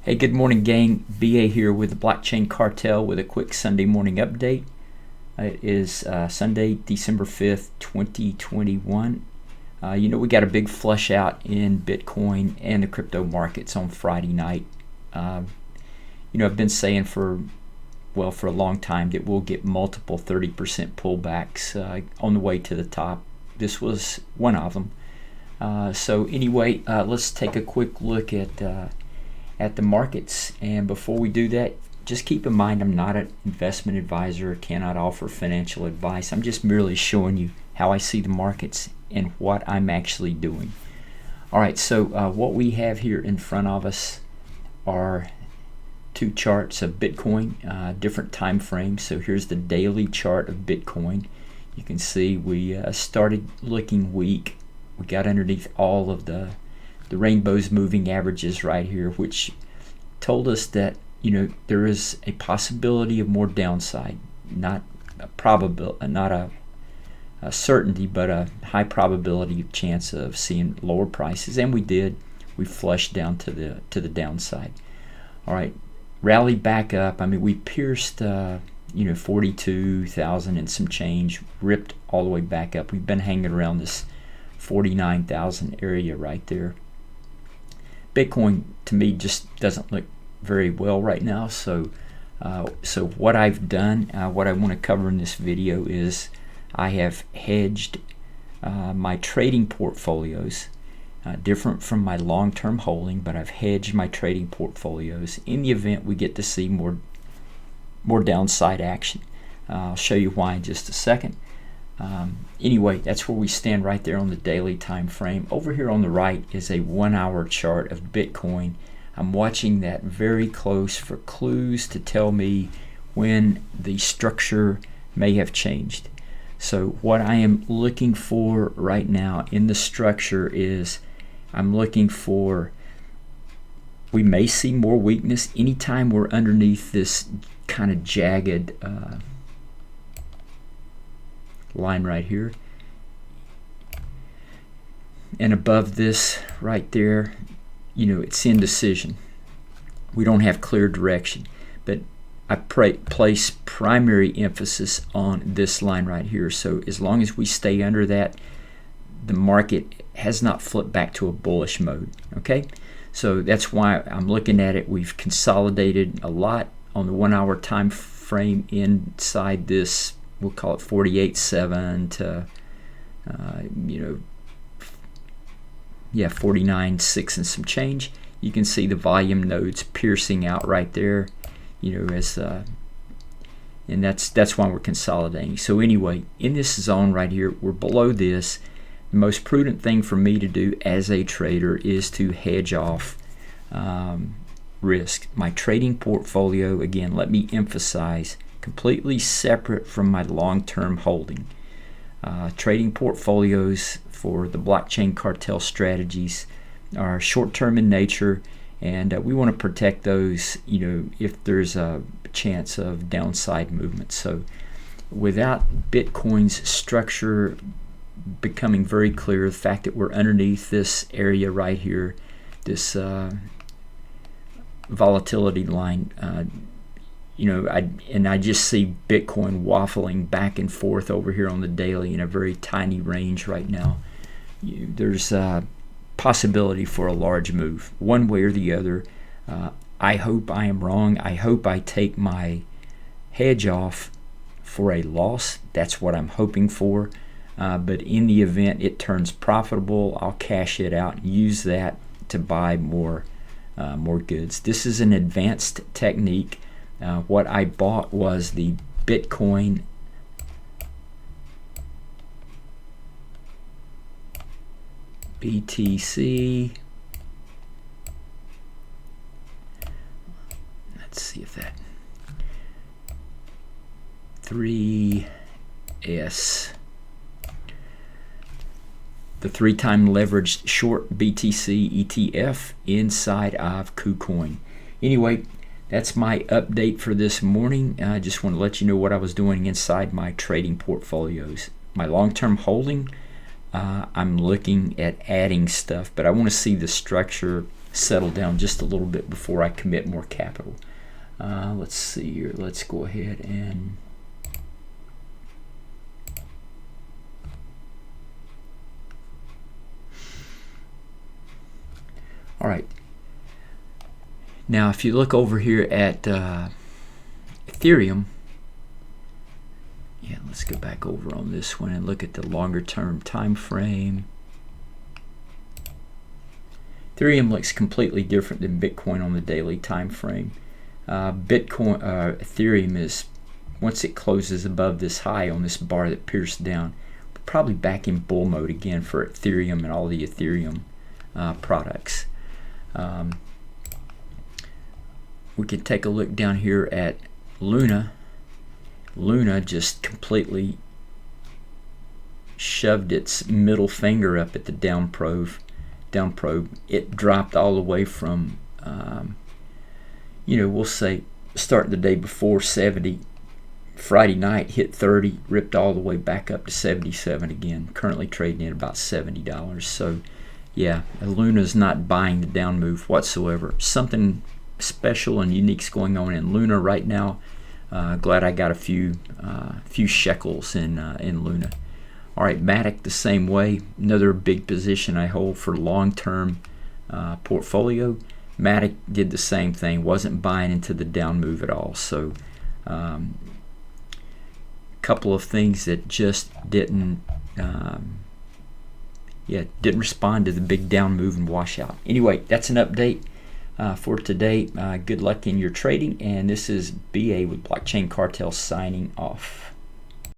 Hey, good morning, gang. BA here with the Blockchain Cartel with a quick Sunday morning update. It is Sunday, December 5th, 2021. We got a big flush out in Bitcoin and the crypto markets on Friday night. I've been saying for a long time that we'll get multiple 30% pullbacks on the way to the top. This was one of them. Let's take a quick look at the markets, and before we do that, just keep in mind I'm not an investment advisor, cannot offer financial advice. I'm just merely showing you how I see the markets and what I'm actually doing. Alright, so what we have here in front of us are two charts of Bitcoin, different time frames. So here's the daily chart of Bitcoin. You can see we started looking weak. We got underneath all of the rainbow's moving averages right here, which told us that there is a possibility of more downside, not a certainty, but a high probability of chance of seeing lower prices, and we did. We flushed down to the downside. All right, rallied back up. I mean, we pierced 42,000 and some change, ripped all the way back up. We've been hanging around this 49,000 area right there. Bitcoin to me just doesn't look very well right now, so what I've done, what I want to cover in this video is I have hedged my trading portfolios, different from my long-term holding, but I've hedged my trading portfolios in the event we get to see more downside action. I'll show you why in just a second. Anyway, that's where we stand right there on the daily time frame. Over here on the right is a 1 hour chart of Bitcoin. I'm watching that very close for clues to tell me when the structure may have changed. So what I am looking for right now in the structure is I'm looking for, we may see more weakness anytime we're underneath this kind of jagged line right here, and above this right there, it's indecision. We don't have clear direction, but I place primary emphasis on this line right here. So as long as we stay under that, the market has not flipped back to a bullish mode. Okay, so that's why I'm looking at it. We've consolidated a lot on the 1 hour time frame inside this, we'll call it 48.7 to 49.6 and some change. You can see the volume nodes piercing out right there, and that's why we're consolidating. So anyway, in this zone right here, we're below this. The most prudent thing for me to do as a trader is to hedge off risk. My trading portfolio, again, let me emphasize, completely separate from my long-term holding. Trading portfolios for the blockchain cartel strategies are short-term in nature, and we want to protect those if there's a chance of downside movement. So without Bitcoin's structure becoming very clear, the fact that we're underneath this area right here, this volatility line, I just see Bitcoin waffling back and forth over here on the daily in a very tiny range right now. There's a possibility for a large move one way or the other. I hope I am wrong. I hope I take my hedge off for a loss. That's what I'm hoping for. But in the event it turns profitable, I'll cash it out and use that to buy more goods. This is an advanced technique. What I bought was the Bitcoin BTC. Let's see if that 3S, the 3-time leveraged short BTC ETF inside of KuCoin. Anyway, that's my update for this morning. I just want to let you know what I was doing inside my trading portfolios. My long-term holding, I'm looking at adding stuff, but I want to see the structure settle down just a little bit before I commit more capital. Let's see here. Let's go ahead and all right. Now, if you look over here at Ethereum, yeah, let's go back over on this one and look at the longer term time frame. Ethereum looks completely different than Bitcoin on the daily time frame. Ethereum is, once it closes above this high on this bar that pierced down, probably back in bull mode again for Ethereum and all the Ethereum products. We can take a look down here at Luna. Luna just completely shoved its middle finger up at the down probe. It dropped all the way from, we'll say starting the day before 70, Friday night hit 30, ripped all the way back up to 77 again. Currently trading at about $70. So, yeah, Luna's not buying the down move whatsoever. Something special and unique's going on in Luna right now. Glad I got a few shekels in Luna. All right, Matic the same way. Another big position I hold for long-term portfolio. Matic did the same thing. Wasn't buying into the down move at all. So, couple of things that just didn't respond to the big down move and washout. Anyway, that's an update for today. Good luck in your trading, and this is BA with Blockchain Cartel signing off.